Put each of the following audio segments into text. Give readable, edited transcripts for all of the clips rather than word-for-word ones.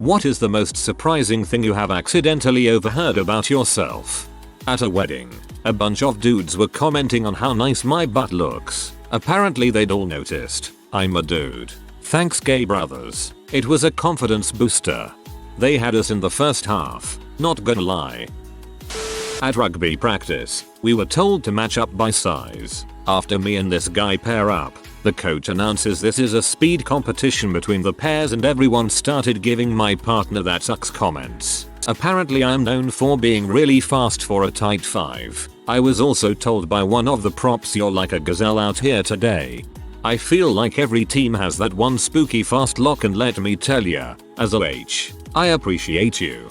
What is the most surprising thing you have accidentally overheard about yourself? At a wedding, a bunch of dudes were commenting on how nice my butt looks. Apparently they'd all noticed. I'm a dude. Thanks, gay brothers. It was a confidence booster. They had us in the first half, not gonna lie. At rugby practice, we were told to match up by size. After me and this guy pair up, the coach announces this is a speed competition between the pairs and everyone started giving my partner that sucks comments. Apparently I'm known for being really fast for a tight 5. I was also told by one of the props you're like a gazelle out here today. I feel like every team has that one spooky fast lock, and let me tell ya, as a H, I appreciate you.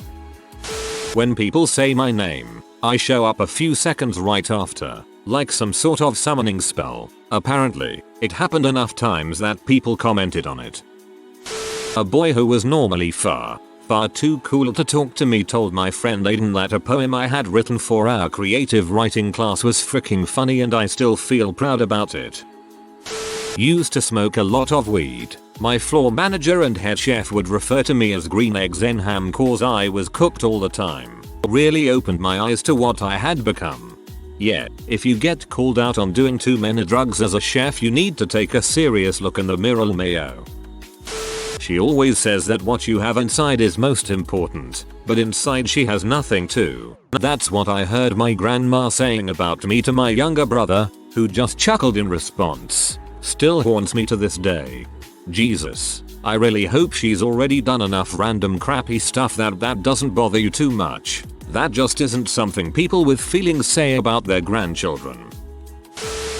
When people say my name, I show up a few seconds right after, like some sort of summoning spell. Apparently, it happened enough times that people commented on it. A boy who was normally far too cool to talk to me told my friend Aiden that a poem I had written for our creative writing class was freaking funny, and I still feel proud about it. Used to smoke a lot of weed. My floor manager and head chef would refer to me as green eggs and ham cause I was cooked all the time. Really opened my eyes to what I had become. Yeah, if you get called out on doing too many drugs as a chef, you need to take a serious look in the mirror, Mayo. She always says that what you have inside is most important, but inside she has nothing too. That's what I heard my grandma saying about me to my younger brother, who just chuckled in response. Still haunts me to this day. Jesus, I really hope she's already done enough random crappy stuff that doesn't bother you too much. That just isn't something people with feelings say about their grandchildren.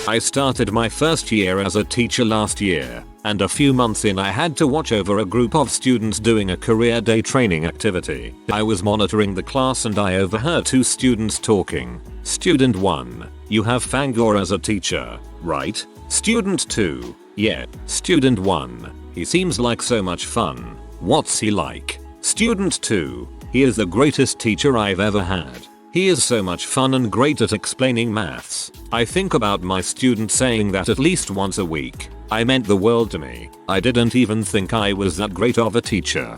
I started my first year as a teacher last year, and a few months in I had to watch over a group of students doing a career day training activity. I was monitoring the class and I overheard 2 students talking. Student 1, you have Fangor as a teacher, right? Student 2, yeah. Student 1, he seems like so much fun. What's he like? Student 2, he is the greatest teacher I've ever had. He is so much fun and great at explaining maths. I think about my student saying that at least once a week. I meant the world to me. I didn't even think I was that great of a teacher.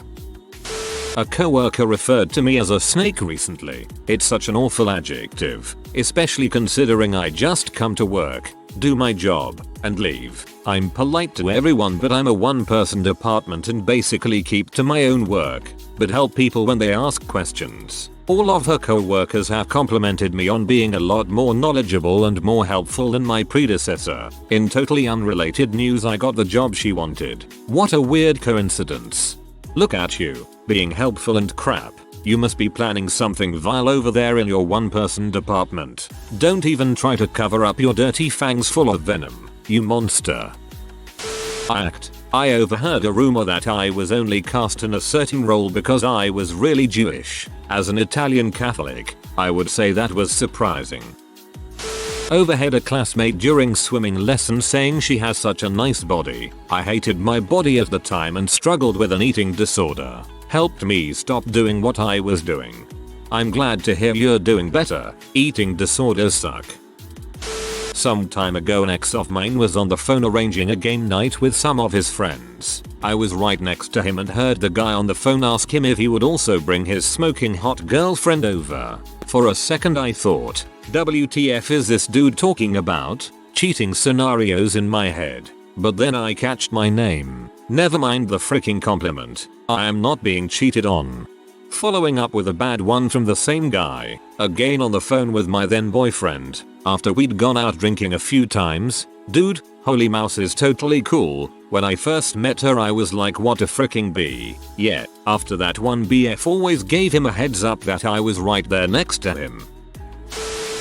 A coworker referred to me as a snake recently. It's such an awful adjective, especially considering I just come to work, do my job, and leave. I'm polite to everyone, but I'm a one-person department and basically keep to my own work, but help people when they ask questions. All of her co-workers have complimented me on being a lot more knowledgeable and more helpful than my predecessor. In totally unrelated news, I got the job she wanted. What a weird coincidence. Look at you, being helpful and crap. You must be planning something vile over there in your one-person department. Don't even try to cover up your dirty fangs full of venom, you monster. I overheard a rumor that I was only cast in a certain role because I was really Jewish. As an Italian Catholic, I would say that was surprising. Overheard a classmate during swimming lesson saying she has such a nice body. I hated my body at the time and struggled with an eating disorder. Helped me stop doing what I was doing. I'm glad to hear you're doing better. Eating disorders suck. Some time ago, an ex of mine was on the phone arranging a game night with some of his friends. I was right next to him and heard the guy on the phone ask him if he would also bring his smoking hot girlfriend over. For a second I thought, WTF is this dude talking about? Cheating scenarios in my head. But then I catched my name. Never mind the freaking compliment. I am not being cheated on. Following up with a bad one from the same guy, again on the phone with my then boyfriend, after we'd gone out drinking a few times. Dude, holy mouse is totally cool. When I first met her I was like, what a freaking B. Yeah, after that one BF always gave him a heads up that I was right there next to him.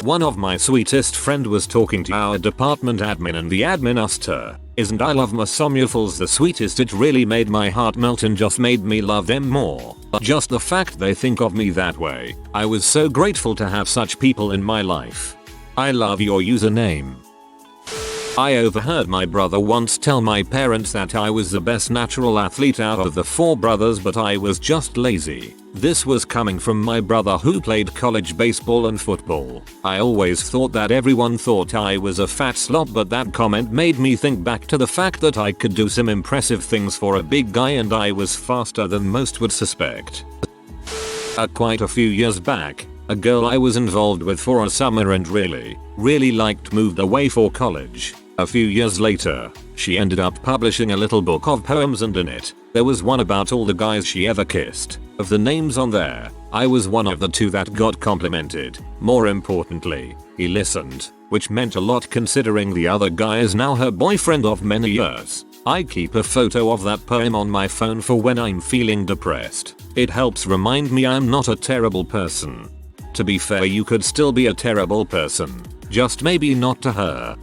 One of my sweetest friend was talking to our department admin and the admin asked her, isn't I love my Somnufals the sweetest? It really made my heart melt and just made me love them more. Just the fact they think of me that way. I was so grateful to have such people in my life. I love your username. I overheard my brother once tell my parents that I was the best natural athlete out of the 4 brothers, but I was just lazy. This was coming from my brother who played college baseball and football. I always thought that everyone thought I was a fat slob, but that comment made me think back to the fact that I could do some impressive things for a big guy and I was faster than most would suspect. Quite a few years back, a girl I was involved with for a summer and really liked moved away for college. A few years later, she ended up publishing a little book of poems, and in it, there was one about all the guys she ever kissed. Of the names on there, I was one of the 2 that got complimented. More importantly, he listened, which meant a lot considering the other guy is now her boyfriend of many years. I keep a photo of that poem on my phone for when I'm feeling depressed. It helps remind me I'm not a terrible person. To be fair, you could still be a terrible person, just maybe not to her.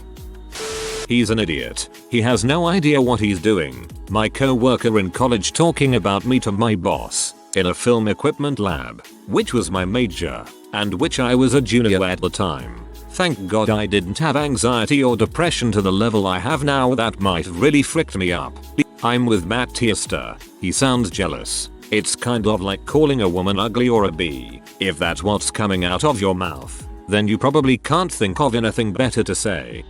He's an idiot. He has no idea what he's doing. My co-worker in college talking about me to my boss in a film equipment lab, which was my major, and which I was a junior at the time. Thank God I didn't have anxiety or depression to the level I have now. That might have really fricked me up. I'm with Matt Tiester. He sounds jealous. It's kind of like calling a woman ugly or a bee. If that's what's coming out of your mouth, then you probably can't think of anything better to say.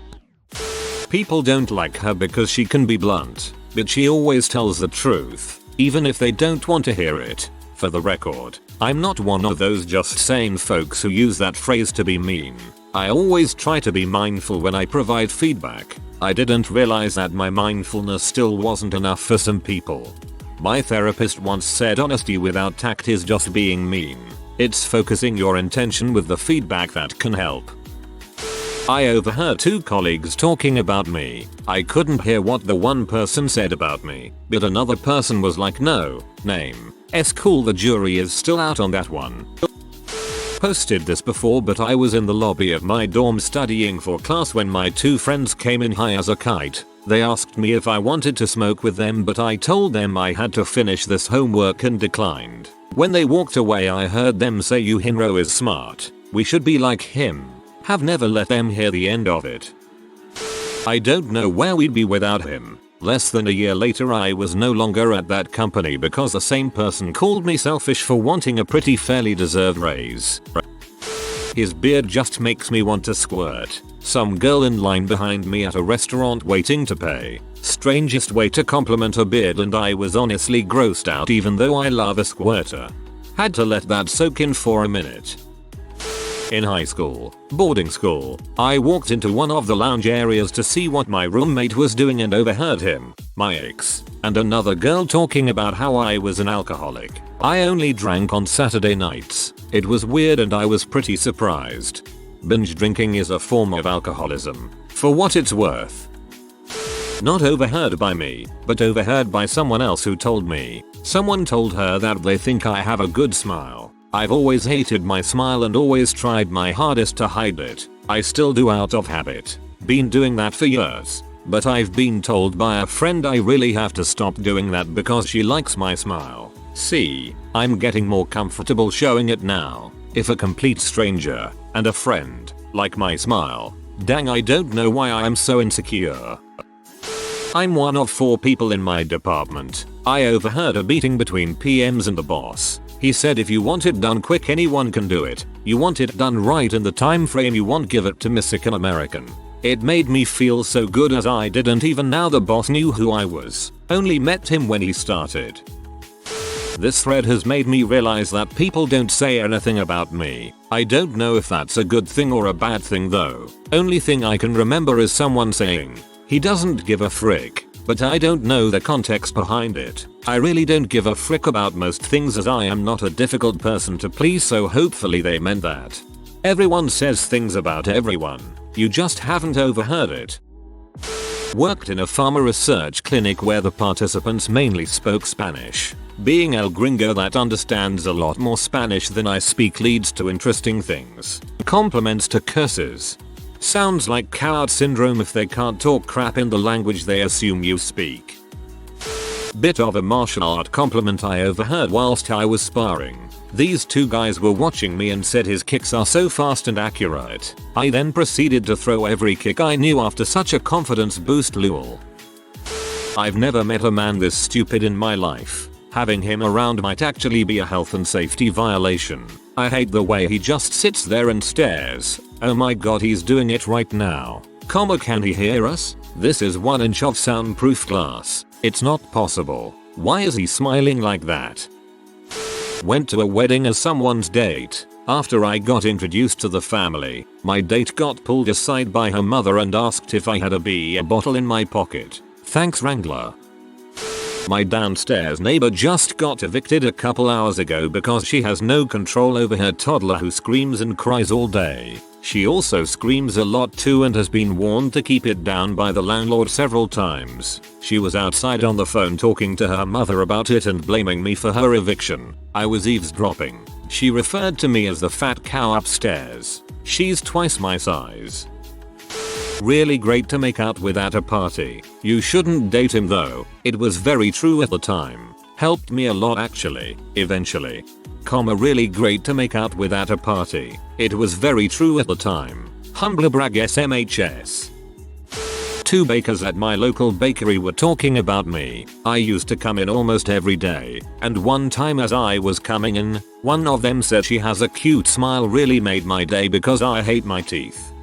People don't like her because she can be blunt, but she always tells the truth, even if they don't want to hear it. For the record, I'm not one of those just saying folks who use that phrase to be mean. I always try to be mindful when I provide feedback. I didn't realize that my mindfulness still wasn't enough for some people. My therapist once said honesty without tact is just being mean. It's focusing your intention with the feedback that can help. I overheard 2 colleagues talking about me. I couldn't hear what the one person said about me, but another person was like, no, name. Cool, the jury is still out on that one. Posted this before, but I was in the lobby of my dorm studying for class when my 2 friends came in high as a kite. They asked me if I wanted to smoke with them, but I told them I had to finish this homework and declined. When they walked away, I heard them say, Yuhinro is smart. We should be like him. Have never let them hear the end of it. I don't know where we'd be without him. Less than a year later, I was no longer at that company because the same person called me selfish for wanting a pretty fairly deserved raise. His beard just makes me want to squirt. Some girl in line behind me at a restaurant waiting to pay. Strangest way to compliment a beard, and I was honestly grossed out even though I love a squirter. Had to let that soak in for a minute. In high school, boarding school, I walked into one of the lounge areas to see what my roommate was doing and overheard him, my ex, and another girl talking about how I was an alcoholic. I only drank on Saturday nights. It was weird and I was pretty surprised. Binge drinking is a form of alcoholism, for what it's worth. Not overheard by me, but overheard by someone else who told me. Someone told her that they think I have a good smile. I've always hated my smile and always tried my hardest to hide it. I still do out of habit. Been doing that for years. But I've been told by a friend I really have to stop doing that because she likes my smile. See, I'm getting more comfortable showing it now. If a complete stranger and a friend like my smile, dang, I don't know why I'm so insecure. I'm one of 4 people in my department. I overheard a meeting between PMs and the boss. He said if you want it done quick, anyone can do it. You want it done right in the time frame you want, give it to Mexican American. It made me feel so good as I didn't even know the boss knew who I was. Only met him when he started. This thread has made me realize that people don't say anything about me. I don't know if that's a good thing or a bad thing though. Only thing I can remember is someone saying, he doesn't give a frick. But I don't know the context behind it. I really don't give a frick about most things as I am not a difficult person to please, so hopefully they meant that. Everyone says things about everyone. You just haven't overheard it. Worked in a pharma research clinic where the participants mainly spoke Spanish. Being El Gringo that understands a lot more Spanish than I speak leads to interesting things. Compliments to curses. Sounds like coward syndrome if they can't talk crap in the language they assume you speak. Bit of a martial art compliment I overheard whilst I was sparring. These two guys were watching me and said his kicks are so fast and accurate. I then proceeded to throw every kick I knew after such a confidence boost, lol. I've never met a man this stupid in my life. Having him around might actually be a health and safety violation. I hate the way he just sits there and stares. Oh my god, he's doing it right now. Can he hear us? This is 1 inch of soundproof glass. It's not possible. Why is he smiling like that? Went to a wedding as someone's date. After I got introduced to the family, my date got pulled aside by her mother and asked if I had a beer bottle in my pocket. Thanks, Wrangler. My downstairs neighbor just got evicted a couple hours ago because she has no control over her toddler who screams and cries all day. She also screams a lot too and has been warned to keep it down by the landlord several times. She was outside on the phone talking to her mother about it and blaming me for her eviction. I was eavesdropping. She referred to me as the fat cow upstairs. She's twice my size. Really great to make out with at a party. You shouldn't date him though. It was very true at the time. Helped me a lot actually, eventually. Really great to make out with at a party. It was very true at the time. Humbler brag SMHS. Two bakers at my local bakery were talking about me. I used to come in almost every day, and one time as I was coming in, one of them said she has a cute smile, really made my day because I hate my teeth.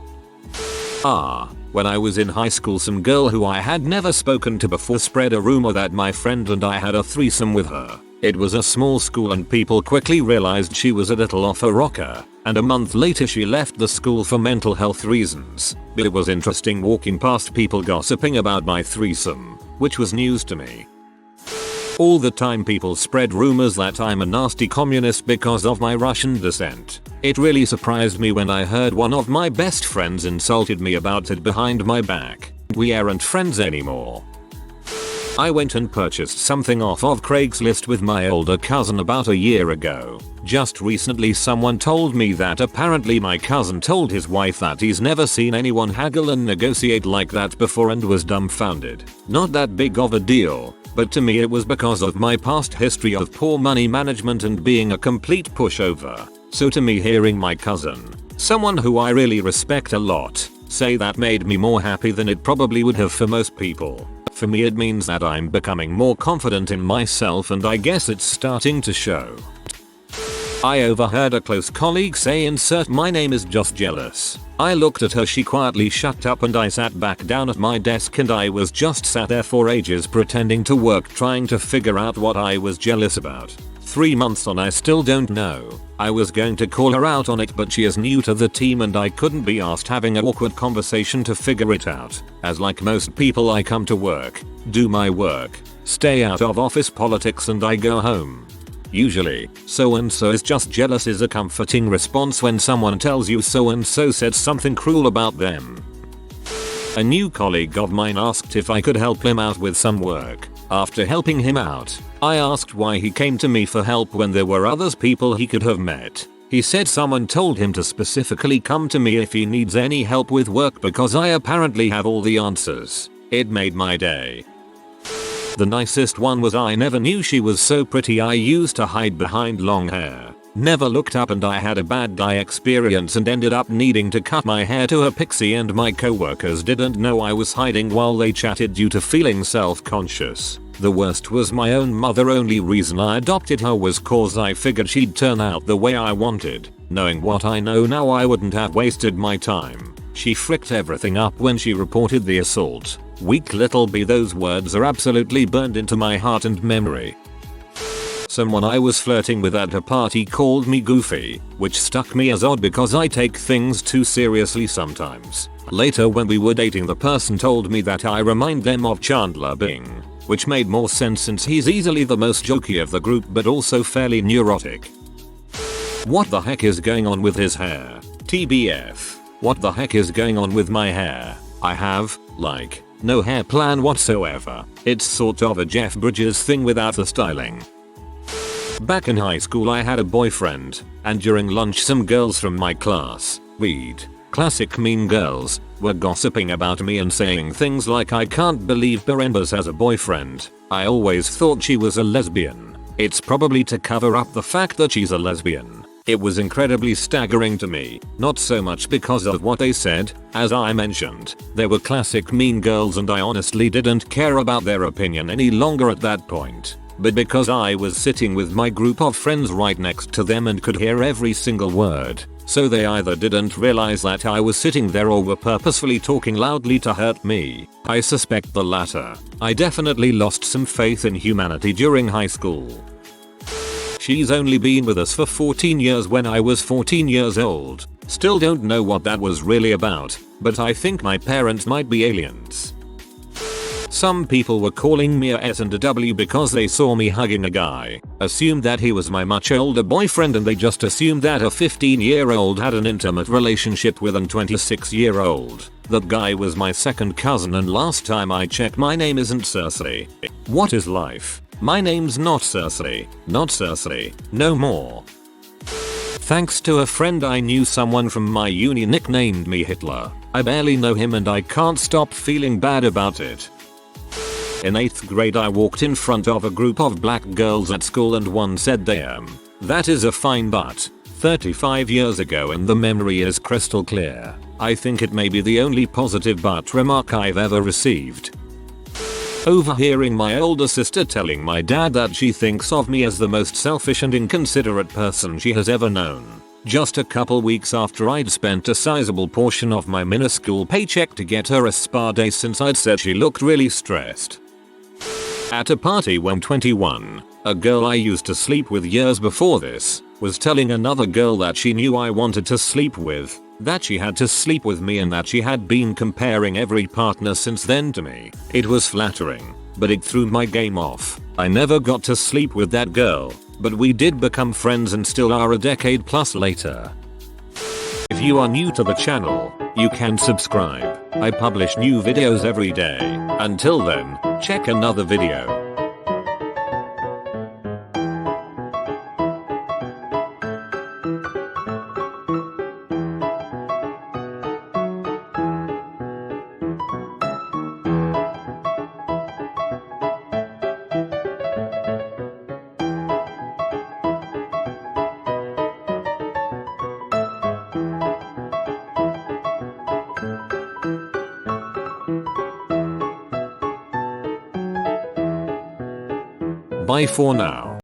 When I was in high school, some girl who I had never spoken to before spread a rumor that my friend and I had a threesome with her. It was a small school and people quickly realized she was a little off her rocker, and a month later she left the school for mental health reasons. But it was interesting walking past people gossiping about my threesome, which was news to me. All the time people spread rumors that I'm a nasty communist because of my Russian descent. It really surprised me when I heard one of my best friends insulted me about it behind my back. We aren't friends anymore. I went and purchased something off of Craigslist with my older cousin about a year ago. Just recently someone told me that apparently my cousin told his wife that he's never seen anyone haggle and negotiate like that before and was dumbfounded. Not that big of a deal, but to me it was because of my past history of poor money management and being a complete pushover. So to me, hearing my cousin, someone who I really respect a lot, say that made me more happy than it probably would have for most people. For me it means that I'm becoming more confident in myself, and I guess it's starting to show. I overheard a close colleague say insert my name is just jealous. I looked at her, she quietly shut up, and I sat back down at my desk and I was just sat there for ages pretending to work, trying to figure out what I was jealous about. 3 months on, I still don't know. I was going to call her out on it, but she is new to the team and I couldn't be asked having an awkward conversation to figure it out. As like most people, I come to work, do my work, stay out of office politics, and I go home. Usually, so and so is just jealous is a comforting response when someone tells you so and so said something cruel about them. A new colleague of mine asked if I could help him out with some work. After helping him out, I asked why he came to me for help when there were others people he could have met. He said someone told him to specifically come to me if he needs any help with work because I apparently have all the answers. It made my day. The nicest one was, I never knew she was so pretty. I used to hide behind long hair. Never looked up and I had a bad dye experience and ended up needing to cut my hair to a pixie, and my coworkers didn't know I was hiding while they chatted due to feeling self-conscious. The worst was my own mother. Only reason I adopted her was cause I figured she'd turn out the way I wanted. Knowing what I know now, I wouldn't have wasted my time. She fricked everything up when she reported the assault. Weak little bee, those words are absolutely burned into my heart and memory. Someone I was flirting with at a party called me goofy, which struck me as odd because I take things too seriously sometimes. Later, when we were dating, the person told me that I remind them of Chandler Bing, which made more sense since he's easily the most jokey of the group but also fairly neurotic. What the heck is going on with his hair? TBF. What the heck is going on with my hair? I have, like, no hair plan whatsoever. It's sort of a Jeff Bridges thing without the styling. Back in high school I had a boyfriend, and during lunch some girls from my class, we'd Classic mean girls were gossiping about me and saying things like, I can't believe Berenbas has a boyfriend. I always thought she was a lesbian. It's probably to cover up the fact that she's a lesbian. It was incredibly staggering to me, not so much because of what they said. As I mentioned, they were classic mean girls and I honestly didn't care about their opinion any longer at that point. But because I was sitting with my group of friends right next to them and could hear every single word, so they either didn't realize that I was sitting there or were purposefully talking loudly to hurt me. I suspect the latter. I definitely lost some faith in humanity during high school. She's only been with us for 14 years when I was 14 years old. Still don't know what that was really about, but I think my parents might be aliens. Some people were calling me a S and a W because they saw me hugging a guy, assumed that he was my much older boyfriend, and they just assumed that a 15-year-old had an intimate relationship with an 26-year-old. That guy was my second cousin, and last time I checked my name isn't Cersei. What is life? My name's not Cersei. Not Cersei. No more. Thanks to a friend I knew, someone from my uni nicknamed me Hitler. I barely know him and I can't stop feeling bad about it. In 8th grade I walked in front of a group of black girls at school and one said damn, that is a fine butt. 35 years ago and the memory is crystal clear. I think it may be the only positive butt remark I've ever received. Overhearing my older sister telling my dad that she thinks of me as the most selfish and inconsiderate person she has ever known. Just a couple weeks after I'd spent a sizable portion of my minuscule paycheck to get her a spa day since I'd said she looked really stressed. At a party when 21, a girl I used to sleep with years before this was telling another girl that she knew I wanted to sleep with, that she had to sleep with me and that she had been comparing every partner since then to me. It was flattering, but it threw my game off. I never got to sleep with that girl, but we did become friends and still are a decade plus later. If you are new to the channel, you can subscribe. I publish new videos every day. Until then, check another video. Bye for now.